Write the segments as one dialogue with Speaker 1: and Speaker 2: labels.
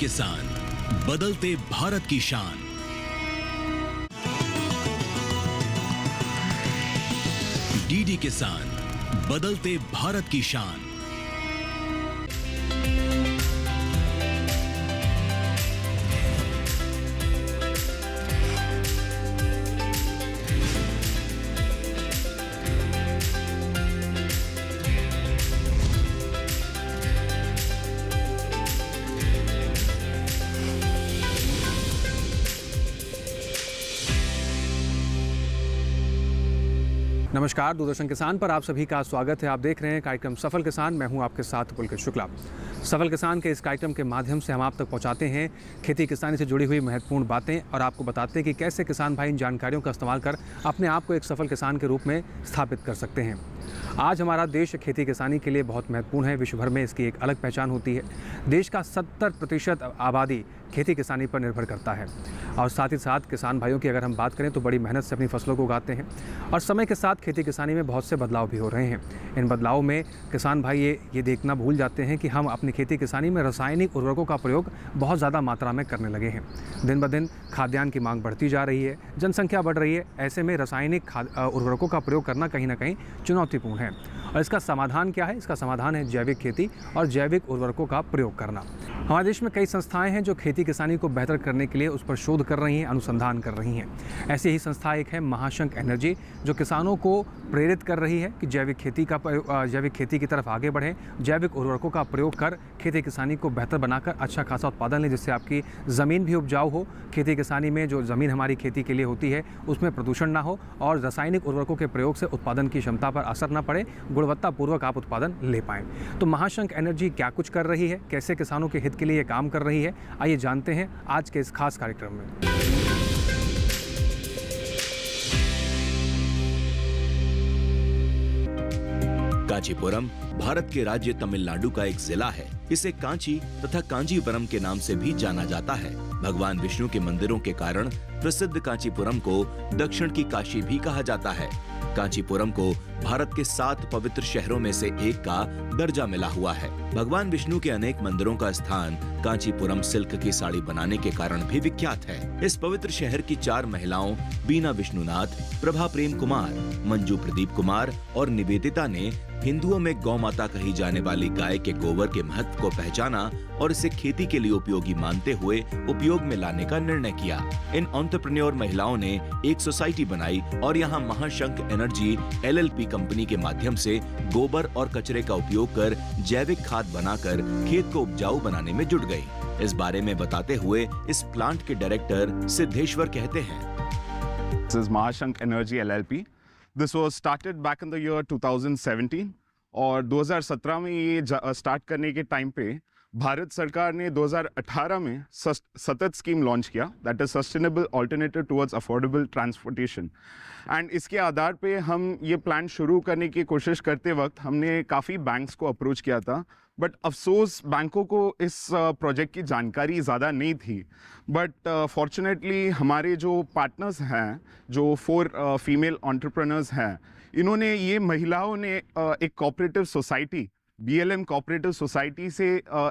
Speaker 1: किसान, बदलते भारत की शान। डीडी किसान, बदलते भारत की शान।
Speaker 2: नमस्कार, दूरदर्शन किसान पर आप सभी का स्वागत है। आप देख रहे हैं कार्यक्रम सफल किसान। मैं हूं आपके साथ पुलकित शुक्ला। सफल किसान के इस कार्यक्रम के माध्यम से हम आप तक पहुंचाते हैं खेती किसानी से जुड़ी हुई महत्वपूर्ण बातें और आपको बताते हैं कि कैसे किसान भाई इन जानकारियों का इस्तेमाल कर अपने आप को एक सफल किसान के रूप में स्थापित कर सकते हैं। आज हमारा देश खेती किसानी के लिए बहुत महत्वपूर्ण है। विश्व भर में इसकी एक अलग पहचान होती है। देश का 70% आबादी खेती किसानी पर निर्भर करता है और साथ ही साथ किसान भाइयों की अगर हम बात करें तो बड़ी मेहनत से अपनी फसलों को उगाते हैं और समय के साथ खेती किसानी में बहुत से बदलाव भी हो रहे हैं। इन बदलावों में किसान भाई ये देखना भूल जाते हैं कि हम अपनी खेती किसानी में रासायनिक उर्वरकों का प्रयोग बहुत ज़्यादा मात्रा में करने लगे हैं। दिन ब दिन खाद्यान्न की मांग बढ़ती जा रही है, जनसंख्या बढ़ रही है। ऐसे में रासायनिक उर्वरकों का प्रयोग करना कहीं ना कहीं चुनौतीपूर्ण है और इसका समाधान क्या है? इसका समाधान है जैविक खेती और जैविक उर्वरकों का प्रयोग करना। हमारे देश में कई संस्थाएं हैं जो खेती किसानी को बेहतर करने के लिए उस पर शोध कर रही हैं, अनुसंधान कर रही हैं। ऐसी ही संस्था एक है महाशंख एनर्जी, जो किसानों को प्रेरित कर रही है कि जैविक खेती की तरफ आगे बढ़ें, जैविक उर्वरकों का प्रयोग कर खेती किसानी को बेहतर बनाकर अच्छा खासा उत्पादन लें, जिससे आपकी ज़मीन भी उपजाऊ हो। खेती किसानी में जो ज़मीन हमारी खेती के लिए होती है उसमें प्रदूषण ना हो और रासायनिक उर्वरकों के प्रयोग से उत्पादन की क्षमता पर असर ना पड़े, गुणवत्तापूर्वक आप उत्पादन ले पाएँ। तो महाशंख एनर्जी क्या कुछ कर रही है, कैसे किसानों के हित के लिए ये काम कर रही है, आइए जानते हैं आज के इस खास कार्यक्रम में।
Speaker 1: कांचीपुरम भारत के राज्य तमिलनाडु का एक जिला है। इसे कांची तथा कांजीवरम के नाम से भी जाना जाता है। भगवान विष्णु के मंदिरों के कारण प्रसिद्ध कांचीपुरम को दक्षिण की काशी भी कहा जाता है। कांचीपुरम को भारत के 7 पवित्र शहरों में से एक का दर्जा मिला हुआ है। भगवान विष्णु के अनेक मंदिरों का स्थान कांचीपुरम सिल्क की साड़ी बनाने के कारण भी विख्यात है। इस पवित्र शहर की 4 महिलाओं बीना विष्णुनाथ, प्रभा प्रेम कुमार, मंजू प्रदीप कुमार और निवेदिता ने हिंदुओं में गौ माता कही जाने वाली गाय के गोबर के महत्व को पहचाना और इसे खेती के लिए उपयोगी मानते हुए उपयोग में लाने का निर्णय किया। इन एंटरप्रेन्योर महिलाओं ने एक सोसाइटी बनाई और यहाँ महाशंख एनर्जी LLP कंपनी के माध्यम से गोबर और कचरे का उपयोग कर जैविक खाद बनाकर खेत को उपजाऊ बनाने में जुट गई। इस बारे में बताते हुए इस प्लांट के डायरेक्टर सिद्धेश्वर कहते हैं,
Speaker 3: This is Mahashank Energy LLP. This was started back in the year 2017 और 2017 में ये स्टार्ट करने के टाइम पे भारत सरकार ने 2018 में सतत स्कीम लॉन्च किया, that is sustainable alternative towards affordable transportation. And इसके आधार पे हम ये प्लान शुरू करने की कोशिश करते वक्त हमने काफ़ी बैंक्स को अप्रोच किया था, बट अफसोस बैंकों को इस प्रोजेक्ट की जानकारी ज़्यादा नहीं थी। बट फॉर्चुनेटली हमारे जो पार्टनर्स हैं, जो 4 फीमेल एंटरप्रेन्योर्स हैं, इन्होंने ये महिलाओं ने एक cooperative society BLM cooperative society से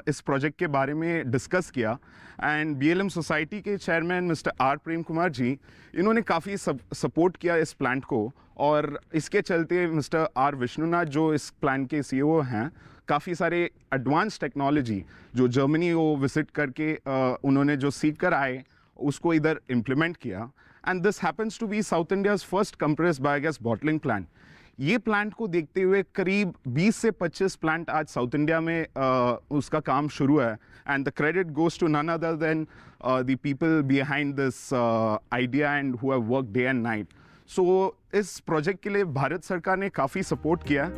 Speaker 3: इस प्रोजेक्ट के बारे में डिस्कस किया एंड BLM सोसाइटी के chairman mister R Prem Kumar ji, इन्होंने काफ़ी सपोर्ट किया इस प्लांट को और इसके चलते मिस्टर R विष्णुनाथ जो इस प्लांट के CEO हैं, काफ़ी सारे एडवांस टेक्नोलॉजी जो जर्मनी को विजिट करके उन्होंने जो सीख कर आए उसको इधर इम्प्लीमेंट किया। And this happens to be South India's first compressed biogas bottling plant. ये प्लांट को देखते हुए करीब 20 से 25 प्लांट आज साउथ इंडिया में उसका काम शुरू है and the credit goes to none other than the people behind this idea and who have work day and night. So इस प्रोजेक्ट के लिए भारत सरकार ने काफ़ी सपोर्ट किया।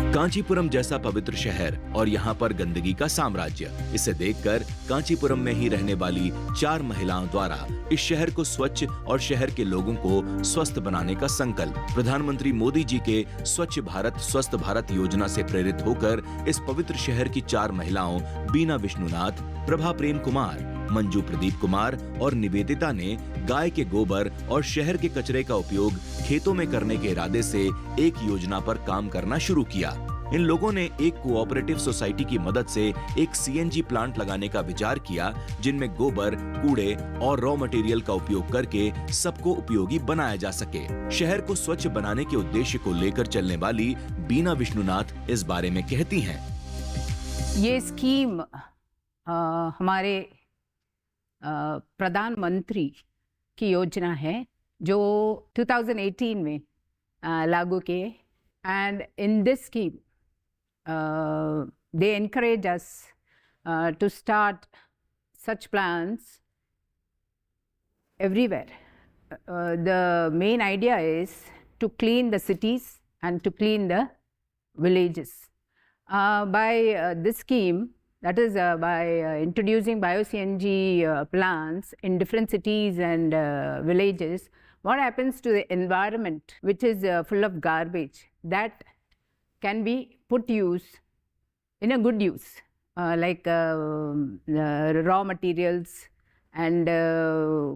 Speaker 1: कांचीपुरम जैसा पवित्र शहर और यहाँ पर गंदगी का साम्राज्य, इसे देखकर कांचीपुरम में ही रहने वाली 4 महिलाओं द्वारा इस शहर को स्वच्छ और शहर के लोगों को स्वस्थ बनाने का संकल्प प्रधानमंत्री मोदी जी के स्वच्छ भारत स्वस्थ भारत योजना से प्रेरित होकर इस पवित्र शहर की 4 महिलाओं बीना विष्णुनाथ, प्रभा प्रेम कुमार, मंजू प्रदीप कुमार और निवेदिता ने गाय के गोबर और शहर के कचरे का उपयोग खेतों में करने के इरादे से एक योजना पर काम करना शुरू किया। इन लोगों ने एक कोऑपरेटिव सोसाइटी की मदद से एक सीएनजी प्लांट लगाने का विचार किया, जिनमें गोबर, कूड़े और रॉ मटेरियल का उपयोग करके सबको उपयोगी बनाया जा सके। शहर को स्वच्छ बनाने के उद्देश्य को लेकर चलने वाली बीना विष्णुनाथ इस बारे में कहती हैं।
Speaker 4: ये स्कीम हमारे प्रधानमंत्री की योजना है जो 2018 में लागू किए, and in this scheme they encourage us to start such plans everywhere. The main idea is to clean the cities and to clean the villages. By this scheme, that is by introducing bio-CNG plants in different cities and villages, what happens to the environment, which is full of garbage, that can be put use in a good use, like raw materials and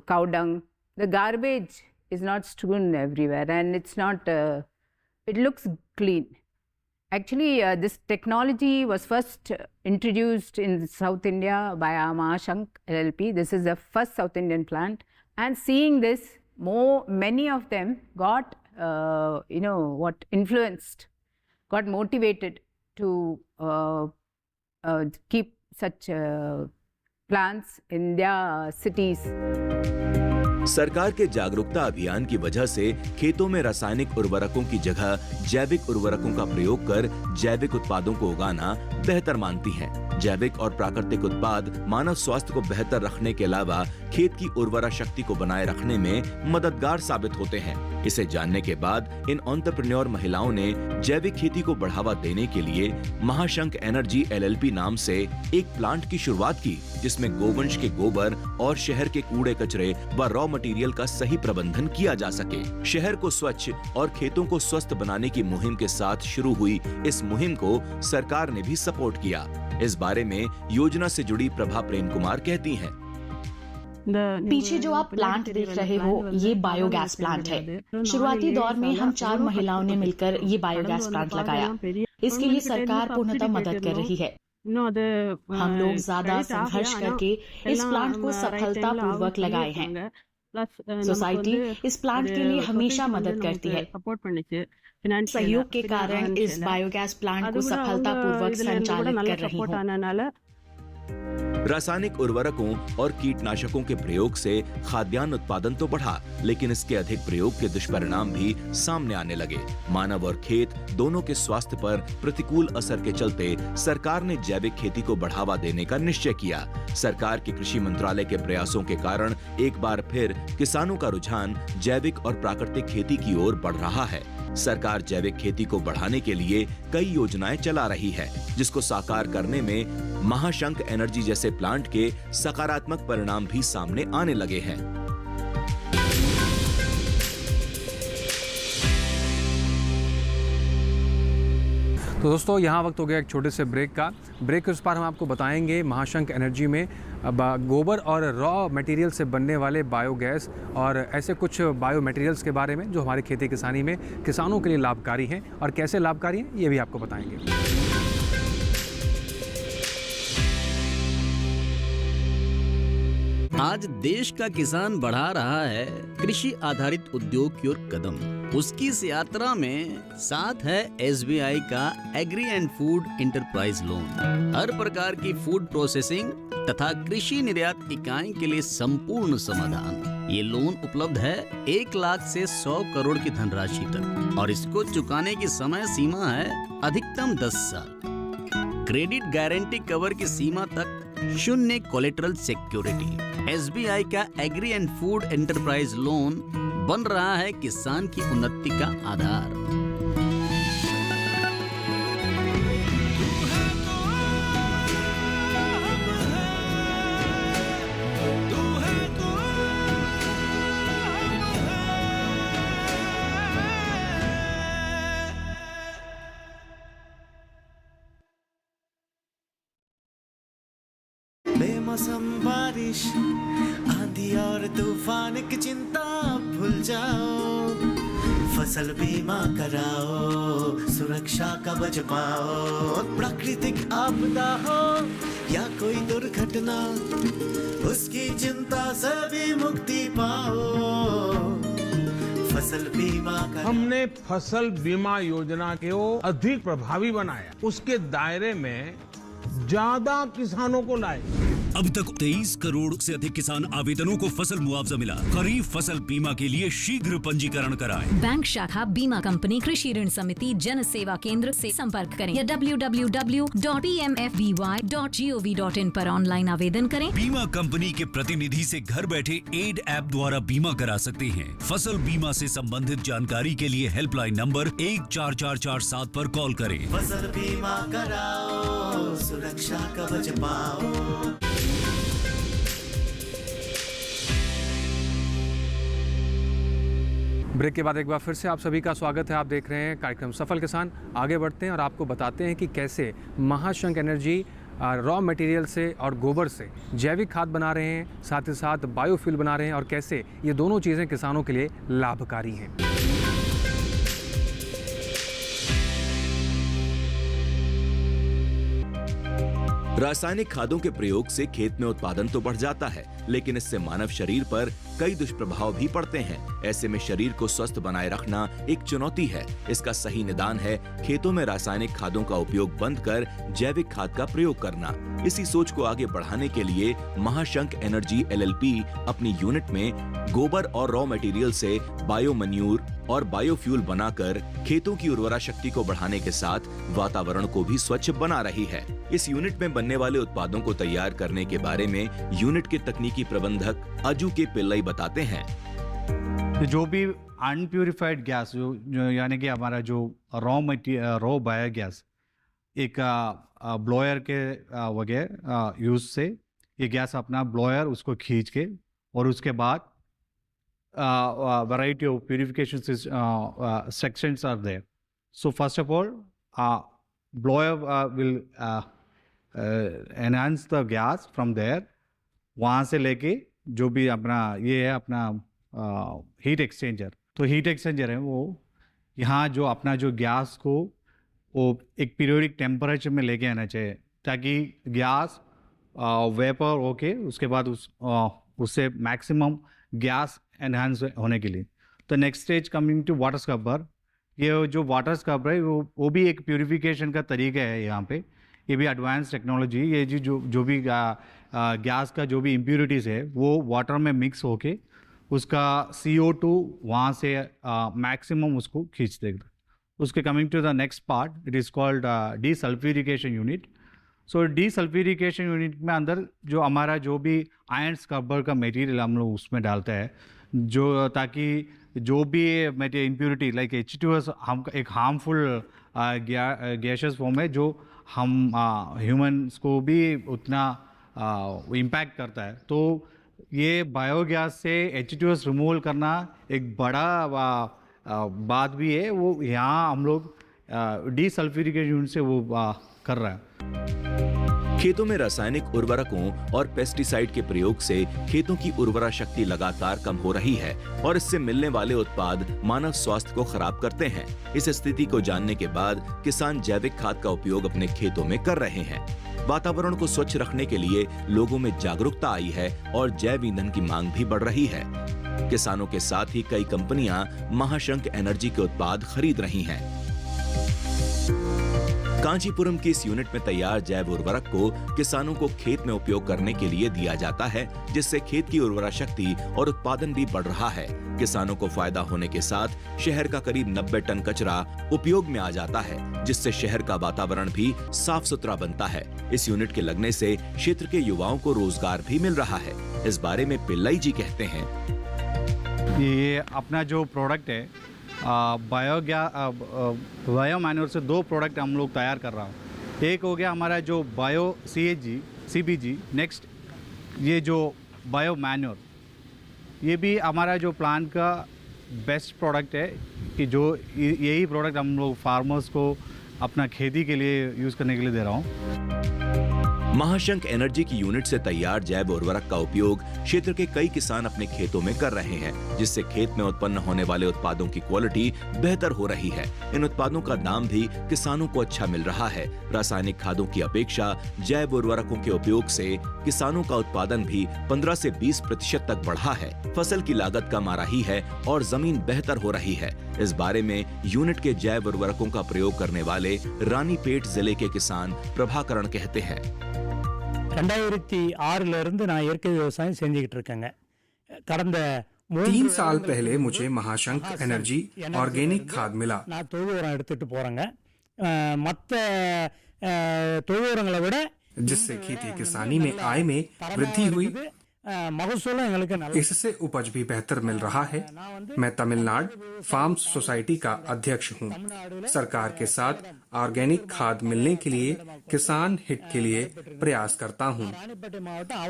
Speaker 4: cow dung. The garbage is not strewn everywhere, and it's not, it looks clean. Actually, this technology was first introduced in South India by Mahashank LLP. This is the first South Indian plant, and seeing this, many of them got, influenced, got motivated to keep such plants in their cities.
Speaker 1: सरकार के जागरूकता अभियान की वजह से खेतों में रासायनिक उर्वरकों की जगह जैविक उर्वरकों का प्रयोग कर जैविक उत्पादों को उगाना बेहतर मानती हैं। जैविक और प्राकृतिक उत्पाद मानव स्वास्थ्य को बेहतर रखने के अलावा खेत की उर्वरा शक्ति को बनाए रखने में मददगार साबित होते हैं। इसे जानने के बाद इन एंटरप्रेन्योर महिलाओं ने जैविक खेती को बढ़ावा देने के लिए महाशंख एनर्जी LLP नाम से एक प्लांट की शुरुआत की, जिसमें गोवंश के गोबर और शहर के कूड़े कचरे व रॉ मटेरियल का सही प्रबंधन किया जा सके। शहर को स्वच्छ और खेतों को स्वस्थ बनाने की मुहिम के साथ शुरू हुई इस मुहिम को सरकार ने भी सपोर्ट किया। इस बारे में योजना से जुड़ी प्रभा प्रेम कुमार कहती हैं।
Speaker 5: पीछे जो आप प्लांट देख रहे हो, ये बायोगैस प्लांट है। शुरुआती दौर में हम 4 महिलाओं ने मिलकर ये बायोगैस प्लांट लगाया। इसके लिए सरकार पूर्णतः मदद कर रही है। हम लोग ज्यादा संघर्ष करके इस प्लांट को सफलतापूर्वक लगाए हैं। सोसाइटी इस प्लांट के लिए हमेशा मदद करती है। सहयोग के कारण इस बायोगैस प्लांट को सफलतापूर्वक संचालित कर रही हूँ।
Speaker 1: रासायनिक उर्वरकों और कीटनाशकों के प्रयोग से खाद्यान्न उत्पादन तो बढ़ा, लेकिन इसके अधिक प्रयोग के दुष्परिणाम भी सामने आने लगे। मानव और खेत दोनों के स्वास्थ्य पर प्रतिकूल असर के चलते सरकार ने जैविक खेती को बढ़ावा देने का निश्चय किया। सरकार के कृषि मंत्रालय के प्रयासों के कारण एक बार फिर किसानों का रुझान जैविक और प्राकृतिक खेती की ओर बढ़ रहा है। सरकार जैविक खेती को बढ़ाने के लिए कई योजनाएं चला रही है, जिसको साकार करने में महाशंख एनर्जी जैसे प्लांट के सकारात्मक परिणाम भी सामने आने लगे हैं।
Speaker 2: तो दोस्तों, यहाँ वक्त हो गया एक छोटे से ब्रेक का। ब्रेक के उस पार हम आपको बताएंगे महाशंख एनर्जी में गोबर और रॉ मटेरियल से बनने वाले बायोगैस और ऐसे कुछ बायो मटेरियल्स के बारे में जो हमारी खेती किसानी में किसानों के लिए लाभकारी हैं, और कैसे लाभकारी हैं ये भी आपको बताएंगे।
Speaker 6: आज देश का किसान बढ़ा रहा है कृषि आधारित उद्योग की ओर कदम। उसकी इस यात्रा में साथ है SBI का agri and food enterprise loan. हर प्रकार की फूड प्रोसेसिंग तथा कृषि निर्यात इकाई के लिए संपूर्ण समाधान। ये लोन उपलब्ध है 1 लाख से 100 करोड़ की धनराशि तक, और इसको चुकाने की समय सीमा है अधिकतम 10 साल। क्रेडिट गारंटी कवर की सीमा तक 0 कोलेटरल सिक्योरिटी। SBI का agri and food enterprise loan बन रहा है किसान की उन्नति का आधार।
Speaker 7: बेमौसम बारिश, आंधी और तूफान की चिंता भूल जाओ। फसल बीमा कराओ, सुरक्षा कवच पाओ। प्राकृतिक आपदा हो या कोई दुर्घटना, उसकी चिंता से भी मुक्ति पाओ। फसल बीमा कराओ।
Speaker 8: हमने फसल बीमा योजना को अधिक प्रभावी बनाया, उसके दायरे में ज्यादा किसानों को लाए।
Speaker 9: अब तक 23 करोड़ से अधिक किसान आवेदनों को फसल मुआवजा मिला। खरीफ फसल बीमा के लिए शीघ्र पंजीकरण कराएं।
Speaker 10: बैंक शाखा, बीमा कंपनी, कृषि ऋण समिति, जन सेवा केंद्र से संपर्क करें या www.pmfby.gov.in पर ऑनलाइन आवेदन करें।
Speaker 9: बीमा कंपनी के प्रतिनिधि से घर बैठे एड ऐप द्वारा बीमा करा सकते हैं। फसल बीमा से संबंधित जानकारी के लिए हेल्पलाइन नंबर 14447 पर कॉल करें।
Speaker 7: फसल बीमा कराओ, सुरक्षा कवच पाओ।
Speaker 2: ब्रेक के बाद एक बार फिर से आप सभी का स्वागत है। आप देख रहे हैं कार्यक्रम सफल किसान। आगे बढ़ते हैं और आपको बताते हैं कि कैसे महाशंख एनर्जी रॉ मटेरियल से और गोबर से जैविक खाद बना रहे हैं, साथ ही साथ बायोफ्यूल बना रहे हैं और कैसे ये दोनों चीज़ें किसानों के लिए लाभकारी हैं।
Speaker 1: रासायनिक खादों के प्रयोग से खेत में उत्पादन तो बढ़ जाता है, लेकिन इससे मानव शरीर पर कई दुष्प्रभाव भी पड़ते हैं। ऐसे में शरीर को स्वस्थ बनाए रखना एक चुनौती है। इसका सही निदान है खेतों में रासायनिक खादों का उपयोग बंद कर जैविक खाद का प्रयोग करना। इसी सोच को आगे बढ़ाने के लिए महाशंख एनर्जी LLP अपनी यूनिट में गोबर और रॉ मटेरियल से बायो मैन्यूर और बायोफ्यूल बनाकर खेतों की उर्वरा शक्ति को बढ़ाने के साथ वातावरण को भी स्वच्छ बना रही है। इस यूनिट में बनने वाले उत्पादों को तैयार करने के बारे में यूनिट के तकनीकी प्रबंधक अजू के पिल्लई बताते हैं।
Speaker 11: जो भी अनप्यूरिफाइड गैस जो यानी कि हमारा जो रॉ बायोगैस एक ब्लोयर के वगैरह यूज से ये गैस अपना ब्लोयर उसको खींच के और उसके बाद variety of purification sections are there. So first of all, blower will enhance the gas from there. वहाँ से लेके जो भी अपना ये है अपना हीट एक्सचेंजर, तो हीट एक्सचेंजर है वो यहाँ जो अपना जो गैस को वो एक पीरियोडिक टेम्परेचर में लेके आना चाहिए ताकि गैस वेपर होके उसके बाद उससे मैक्सिमम गैस एनहांस होने के लिए। तो next stage coming to water scrubber, ये जो वाटर स्क्रबर है वो भी एक प्यूरिफिकेशन का तरीका है। यहाँ पे ये भी एडवांस टेक्नोलॉजी, ये जो भी गैस का जो भी इम्प्यूरिटीज़ है वो वाटर में मिक्स होके उसका CO2 वहाँ से मैक्सिमम उसको खींच देगा। उसके coming to the next part, it is called desulphurisation unit. So desulphurisation unit में अंदर जो हमारा जो भी आयरन स्क्रबर का मटेरियल हम लोग उसमें डालते हैं जो ताकि जो भी इम्प्यूरिटी लाइक H2S हम एक हार्मफुल गैसेस फॉर्म है जो हम ह्यूमन्स को भी उतना इम्पैक्ट करता है। तो ये बायोगैस से H2S रिमूवल करना एक बड़ा बात भी है, वो यहाँ हम लोग डीसल्फ्यूरिकेशन यूनिट से वो कर रहा है।
Speaker 1: खेतों में रासायनिक उर्वरकों और पेस्टिसाइड के प्रयोग से खेतों की उर्वरा शक्ति लगातार कम हो रही है और इससे मिलने वाले उत्पाद मानव स्वास्थ्य को खराब करते हैं। इस स्थिति को जानने के बाद किसान जैविक खाद का उपयोग अपने खेतों में कर रहे हैं। वातावरण को स्वच्छ रखने के लिए लोगों में जागरूकता आई है और जैव ईंधन की मांग भी बढ़ रही है। किसानों के साथ ही कई कंपनियां महाशंख एनर्जी के उत्पाद खरीद रही हैं। कांचीपुरम की इस यूनिट में तैयार जैव उर्वरक को किसानों को खेत में उपयोग करने के लिए दिया जाता है, जिससे खेत की उर्वरा शक्ति और उत्पादन भी बढ़ रहा है। किसानों को फायदा होने के साथ शहर का करीब 90 टन कचरा उपयोग में आ जाता है, जिससे शहर का वातावरण भी साफ सुथरा बनता है। इस यूनिट के लगने से क्षेत्र के युवाओं को रोजगार भी मिल रहा है। इस बारे में पिल्लई जी कहते हैं,
Speaker 11: ये अपना जो प्रोडक्ट है बायो मैन्योर से 2 प्रोडक्ट हम लोग तैयार कर रहा हूँ। एक हो गया हमारा जो बायो CBG, नेक्स्ट ये जो बायो मैन्योर, ये भी हमारा जो प्लांट का बेस्ट प्रोडक्ट है कि जो यही प्रोडक्ट हम लोग फार्मर्स को अपना खेती के लिए यूज़ करने के लिए दे रहा हूँ।
Speaker 1: महाशंख एनर्जी की यूनिट से तैयार जैव उर्वरक का उपयोग क्षेत्र के कई किसान अपने खेतों में कर रहे हैं, जिससे खेत में उत्पन्न होने वाले उत्पादों की क्वालिटी बेहतर हो रही है। इन उत्पादों का दाम भी किसानों को अच्छा मिल रहा है। रासायनिक खादों की अपेक्षा जैव उर्वरकों के उपयोग से किसानों का उत्पादन भी 15 से 20% तक बढ़ा है। फसल की लागत कम आ रही है और जमीन बेहतर हो रही है। इस बारे में यूनिट के जैव उर्वरकों का प्रयोग करने वाले रानीपेट जिले के किसान प्रभाकरण कहते हैं।
Speaker 12: 2006 நான் இயற்கை விவசாயம் செஞ்சுக்கிட்டு இருக்கேங்க. கடந்த
Speaker 13: 3 साल पहले मुझे महाशंख एनर्जी ऑर्गेनिक खाद मिला।
Speaker 12: நான் தொழு உரம் எடுத்துட்டு போறேங்க. மற்ற தொழு உரங்களை விட
Speaker 13: जिससे खेती किसानी में आय में वृद्धि हुई।
Speaker 12: மகசூலும் எங்களுக்கு நல்ல
Speaker 13: इससे उपज भी बेहतर मिल रहा है। मैं तमिलनाडु फार्म सोसाइटी का अध्यक्ष हूँ। सरकार के साथ ऑर्गेनिक खाद मिलने के लिए किसान हित के लिए प्रयास करता हूँ।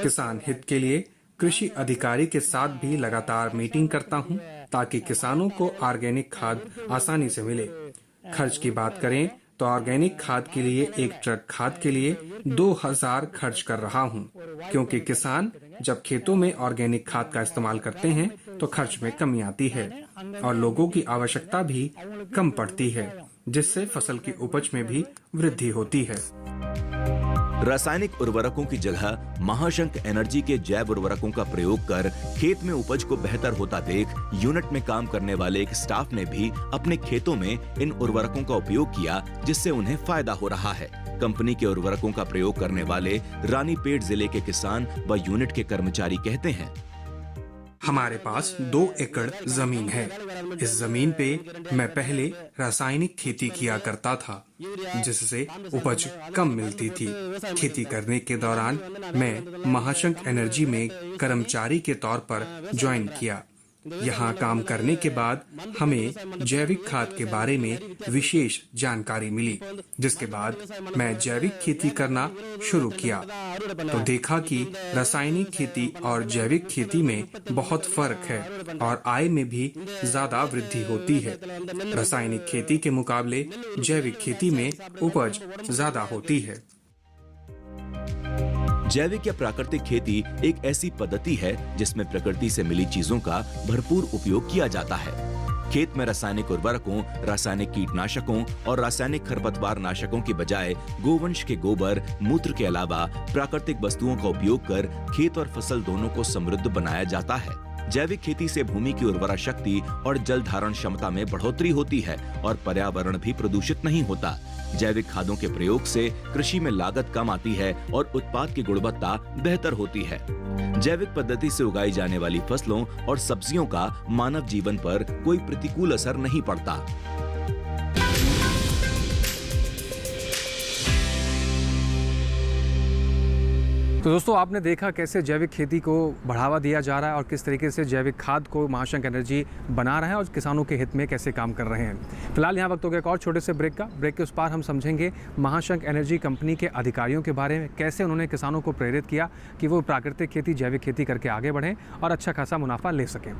Speaker 13: किसान हित के लिए कृषि अधिकारी के साथ भी लगातार मीटिंग करता हूँ ताकि किसानों को ऑर्गेनिक खाद आसानी से मिले। खर्च की बात करें तो ऑर्गेनिक खाद के लिए एक ट्रक खाद के लिए 2000 खर्च कर रहा हूँ, क्योंकि किसान जब खेतों में ऑर्गेनिक खाद का इस्तेमाल करते हैं तो खर्च में कमी आती है और लोगों की आवश्यकता भी कम पड़ती है, जिससे फसल की उपज में भी वृद्धि होती है।
Speaker 1: रासायनिक उर्वरकों की जगह महाशंख एनर्जी के जैव उर्वरकों का प्रयोग कर खेत में उपज को बेहतर होता देख यूनिट में काम करने वाले एक स्टाफ ने भी अपने खेतों में इन उर्वरकों का उपयोग किया, जिससे उन्हें फायदा हो रहा है। कंपनी के उर्वरकों का प्रयोग करने वाले रानीपेट जिले के किसान व यूनिट के कर्मचारी कहते हैं,
Speaker 13: हमारे पास 2 एकड़ जमीन है। इस जमीन पे मैं पहले रासायनिक खेती किया करता था, जिससे उपज कम मिलती थी। खेती करने के दौरान मैं महाशंख एनर्जी में कर्मचारी के तौर पर ज्वाइन किया। यहाँ काम करने के बाद हमें जैविक खाद के बारे में विशेष जानकारी मिली, जिसके बाद मैं जैविक खेती करना शुरू किया तो देखा कि रासायनिक खेती और जैविक खेती में बहुत फर्क है और आय में भी ज्यादा वृद्धि होती है। रासायनिक खेती के मुकाबले जैविक खेती में उपज ज्यादा होती है।
Speaker 1: जैविक या प्राकृतिक खेती एक ऐसी पद्धति है जिसमें प्रकृति से मिली चीजों का भरपूर उपयोग किया जाता है। खेत में रासायनिक उर्वरकों, रासायनिक कीटनाशकों और रासायनिक खरपतवार नाशकों की बजाय गोवंश के गोबर, मूत्र के अलावा प्राकृतिक वस्तुओं का उपयोग कर खेत और फसल दोनों को समृद्ध बनाया जाता है। जैविक खेती से भूमि की उर्वरा शक्ति और जल धारण क्षमता में बढ़ोतरी होती है और पर्यावरण भी प्रदूषित नहीं होता। जैविक खादों के प्रयोग से कृषि में लागत कम आती है और उत्पाद की गुणवत्ता बेहतर होती है। जैविक पद्धति से उगाई जाने वाली फसलों और सब्जियों का मानव जीवन पर कोई प्रतिकूल असर नहीं पड़ता।
Speaker 2: तो दोस्तों, आपने देखा कैसे जैविक खेती को बढ़ावा दिया जा रहा है और किस तरीके से जैविक खाद को महाशंख एनर्जी बना रहा है और किसानों के हित में कैसे काम कर रहे हैं। फिलहाल यहाँ वक्त हो गया एक और छोटे से ब्रेक का। ब्रेक के उस पार हम समझेंगे महाशंख एनर्जी कंपनी के अधिकारियों के बारे में, कैसे उन्होंने किसानों को प्रेरित किया कि वो प्राकृतिक खेती, जैविक खेती करके आगे बढ़ें और अच्छा खासा मुनाफा ले सकें।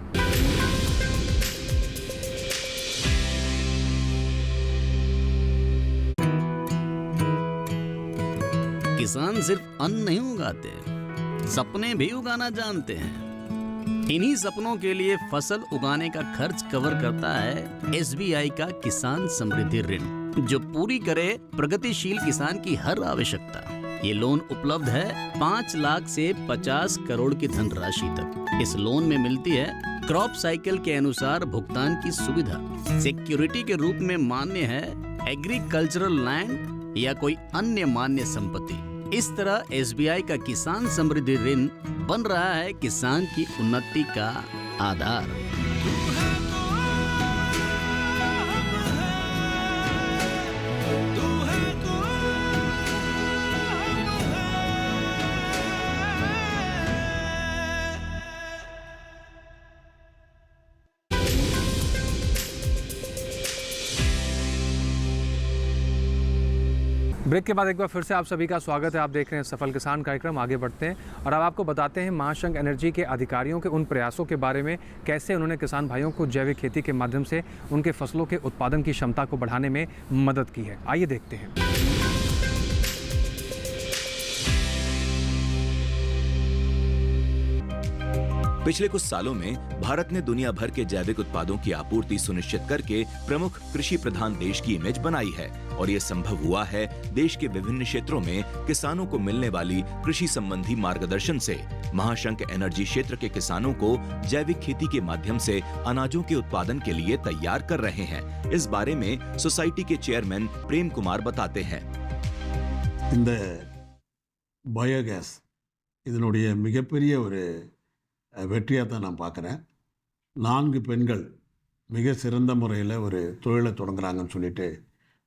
Speaker 6: किसान सिर्फ अन्न नहीं उगाते, सपने भी उगाना जानते हैं। इन्हीं सपनों के लिए फसल उगाने का खर्च कवर करता है SBI का किसान समृद्धि ऋण, जो पूरी करे प्रगतिशील किसान की हर आवश्यकता। ये लोन उपलब्ध है 5 लाख से 50 करोड़ की धनराशि तक। इस लोन में मिलती है क्रॉप साइकिल के अनुसार भुगतान की सुविधा। सिक्योरिटी के रूप में मान्य है एग्रीकल्चरल लैंड या कोई अन्य मान्य संपत्ति। इस तरह SBI का किसान समृद्धि ऋण बन रहा है किसान की उन्नति का आधार।
Speaker 2: ब्रेक के बाद एक बार फिर से आप सभी का स्वागत है। आप देख रहे हैं सफल किसान कार्यक्रम। आगे बढ़ते हैं और अब आपको बताते हैं महाशंख एनर्जी के अधिकारियों के उन प्रयासों के बारे में, कैसे उन्होंने किसान भाइयों को जैविक खेती के माध्यम से उनके फसलों के उत्पादन की क्षमता को बढ़ाने में मदद की है। आइए देखते हैं।
Speaker 1: पिछले कुछ सालों में भारत ने दुनिया भर के जैविक उत्पादों की आपूर्ति सुनिश्चित करके प्रमुख कृषि प्रधान देश की इमेज बनाई है और ये संभव हुआ है देश के विभिन्न क्षेत्रों में किसानों को मिलने वाली कृषि संबंधी मार्गदर्शन से। महाशंख एनर्जी क्षेत्र के किसानों को जैविक खेती के माध्यम से अनाजों के उत्पादन के लिए तैयार कर रहे हैं। इस बारे में सोसाइटी के चेयरमैन प्रेम कुमार बताते हैं।
Speaker 14: இந்த பயோகேஸ் இதனுடைய மிகப்பெரிய ஒரு வெற்றியாக தான் நான் பார்க்குறேன். 4 பெண்கள் மிக சிறந்த முறையில் ஒரு தொழிலை தொடங்குறாங்கன்னு சொல்லிட்டு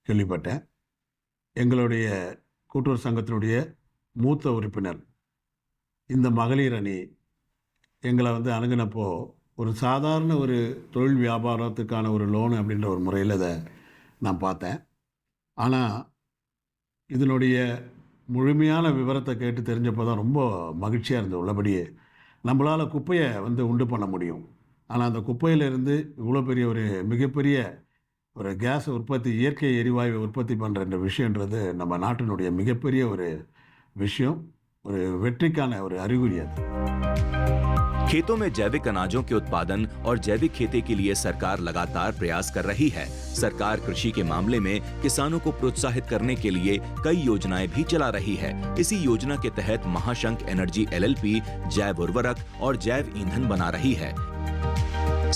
Speaker 14: கேள்விப்பட்டேன். எங்களுடைய கூட்டுறவு சங்கத்தினுடைய மூத்த உறுப்பினர் இந்த மகளிர் அணி எங்களை அணுகினப்போ ஒரு சாதாரண ஒரு தொழில் வியாபாரத்துக்கான ஒரு லோன் அப்படின்ற ஒரு முறையில் இதை நான் பார்த்தேன். ஆனால் இதனுடைய முழுமையான விவரத்தை கேட்டு தெரிஞ்சப்போ தான் ரொம்ப மகிழ்ச்சியாக இருந்தது. உள்ளபடியே நம்மளால் குப்பையை உண்டு பண்ண முடியும். ஆனால் அந்த குப்பையிலிருந்து இவ்வளோ பெரிய ஒரு மிகப்பெரிய ஒரு கேஸ் உற்பத்தி, இயற்கை எரிவாயு உற்பத்தி பண்ணுற விஷயன்றது நம்ம நாட்டினுடைய மிகப்பெரிய ஒரு விஷயம், ஒரு வெற்றிக்கான ஒரு அறிகுறி அது.
Speaker 1: खेतों में जैविक अनाजों के उत्पादन और जैविक खेती के लिए सरकार लगातार प्रयास कर रही है। सरकार कृषि के मामले में किसानों को प्रोत्साहित करने के लिए कई योजनाएं भी चला रही है। इसी योजना के तहत महाशंख एनर्जी LLP जैव उर्वरक और जैव ईंधन बना रही है।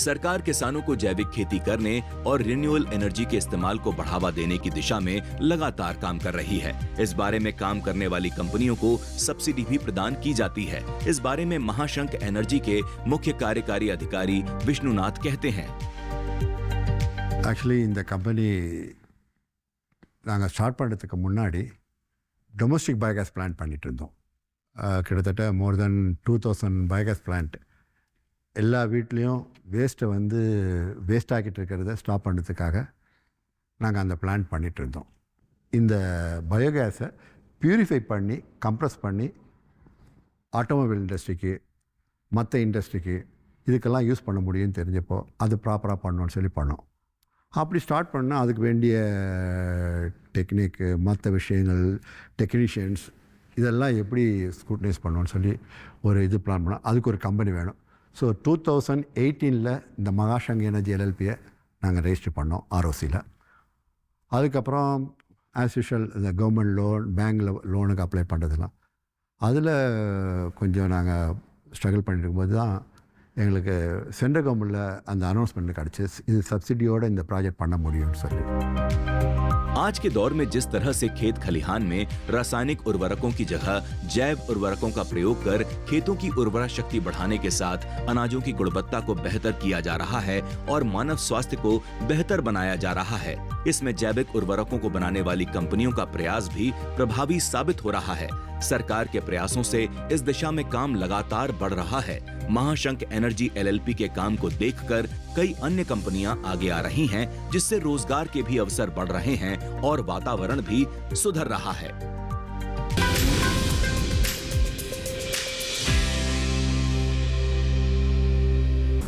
Speaker 1: सरकार किसानों को जैविक खेती करने और रिन्यूएबल एनर्जी के इस्तेमाल को बढ़ावा देने की दिशा में लगातार काम कर रही है। इस बारे में काम करने वाली कंपनियों को सब्सिडी भी प्रदान की जाती है। इस बारे में महाशंख एनर्जी के मुख्य कार्यकारी अधिकारी विष्णुनाथ कहते हैं।
Speaker 15: एक्चुअली இந்த கம்பெனி நாங்கள் ஸ்டார்ட் பண்ணுறதுக்கு முன்னாடி டொமஸ்டிக் பயோகேஸ் பிளான்ட் பண்ணிட்டு இருந்தோம். கிட்டத்தட்ட மோர் தென் 2000 பயோகேஸ் பிளான்ட் எல்லா வீட்லேயும் வேஸ்ட்டை வேஸ்ட் ஆக்கிட்டு இருக்கிறத ஸ்டாப் பண்ணுறதுக்காக நாங்கள் அந்த பிளான்ட் பண்ணிகிட்டு இருந்தோம். இந்த பயோகேஸை பியூரிஃபை பண்ணி கம்ப்ரஸ் பண்ணி ஆட்டோமொபைல் இண்டஸ்ட்ரிக்கு, மற்ற இண்டஸ்ட்ரிக்கு இதுக்கெல்லாம் யூஸ் பண்ண முடியும்னு தெரிஞ்சப்போ அது ப்ராப்பராக பண்ணணும்னு சொல்லி பண்ணோம். அப்படி ஸ்டார்ட் பண்ணால் அதுக்கு வேண்டிய டெக்னிக்கு, மற்ற விஷயங்கள், டெக்னீஷியன்ஸ் இதெல்லாம் எப்படி ஸ்க்ரூட்டனைஸ் பண்ணணும்னு சொல்லி ஒரு இது பிளான் பண்ணோம். அதுக்கு ஒரு கம்பெனி வேணும். ஸோ 2018 இந்த மகாசங்க் எனர்ஜி LLPயை நாங்கள் ரெஜிஸ்டர் பண்ணோம் ROCயில். அதுக்கப்புறம் ஆஸ் யூஷுவல் இந்த கவர்மெண்ட் லோன், பேங்க்கில் லோனுக்கு அப்ளை பண்ணுறதுலாம் அதில் கொஞ்சம் நாங்கள் ஸ்ட்ரகிள் பண்ணிட்டு இருக்கும்போது தான் எங்களுக்கு சென்ட்ரல் கவர்மெண்ட்டில் அந்த அனௌன்ஸ்மெண்ட் கிடச்சி இது சப்சிடியோடு இந்த ப்ராஜெக்ட் பண்ண முடியும்னு சொல்லி.
Speaker 1: आज के दौर में जिस तरह से खेत खलिहान में रासायनिक उर्वरकों की जगह जैव उर्वरकों का प्रयोग कर खेतों की उर्वरा शक्ति बढ़ाने के साथ अनाजों की गुणवत्ता को बेहतर किया जा रहा है और मानव स्वास्थ्य को बेहतर बनाया जा रहा है, इसमें जैविक उर्वरकों को बनाने वाली कंपनियों का प्रयास भी प्रभावी साबित हो रहा है। सरकार के प्रयासों से इस दिशा में काम लगातार बढ़ रहा है। महाशंख एनर्जी LLP के काम को देखकर कई अन्य कंपनियां आगे आ रही हैं, जिससे रोजगार के भी अवसर बढ़ रहे हैं और वातावरण भी सुधर रहा है।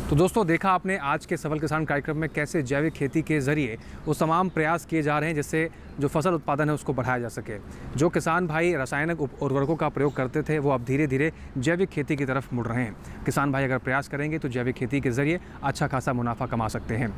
Speaker 2: तो दोस्तों, देखा आपने आज के सफल किसान कार्यक्रम में कैसे जैविक खेती के ज़रिए वो तमाम प्रयास किए जा रहे हैं जिससे जो फसल उत्पादन है उसको बढ़ाया जा सके। जो किसान भाई रासायनिक उर्वरकों का प्रयोग करते थे वो अब धीरे धीरे जैविक खेती की तरफ मुड़ रहे हैं। किसान भाई अगर प्रयास करेंगे तो जैविक खेती के ज़रिए अच्छा खासा मुनाफा कमा सकते हैं।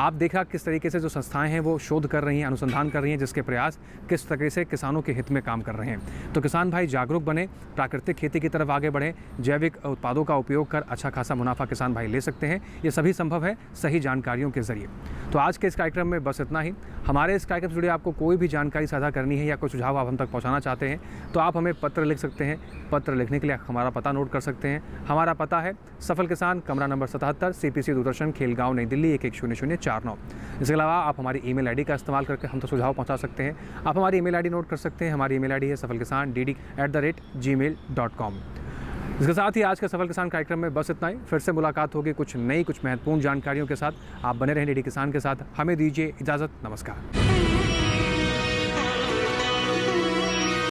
Speaker 2: आप देखा किस तरीके से जो संस्थाएं हैं वो शोध कर रही हैं, अनुसंधान कर रही हैं, जिसके प्रयास किस तरीके से किसानों के हित में काम कर रहे हैं। तो किसान भाई जागरूक बने, प्राकृतिक खेती की तरफ आगे बढ़ें, जैविक उत्पादों का उपयोग कर अच्छा खासा मुनाफा किसान भाई ले सकते हैं। ये सभी संभव है सही जानकारियों के जरिए। तो आज के इस कार्यक्रम में बस इतना ही। हमारे इस कार्यक्रम से जुड़े आपको कोई भी जानकारी साझा करनी है या कोई सुझाव आप हम तक पहुंचाना चाहते हैं तो आप हमें पत्र लिख सकते हैं। पत्र लिखने के लिए हमारा पता नोट कर सकते हैं। हमारा पता है सफल किसान, कमरा नंबर 77, CPC दूरदर्शन, खेलगांव, नई दिल्ली 110049। इसके अलावा आप हमारी ईमेल आईडी का इस्तेमाल करके हम तक सुझाव पहुँचा सकते हैं। आप हमारी ईमेल आईडी नोट कर सकते हैं। हमारी ईमेल आईडी है safalkisan@gmail.com। इसके साथ ही आज के सफल किसान कार्यक्रम में बस इतना ही। फिर से मुलाकात होगी कुछ नई, कुछ महत्वपूर्ण जानकारियों के साथ। आप बने रहें DD किसान के साथ। हमें दीजिए इजाज़त। नमस्कार।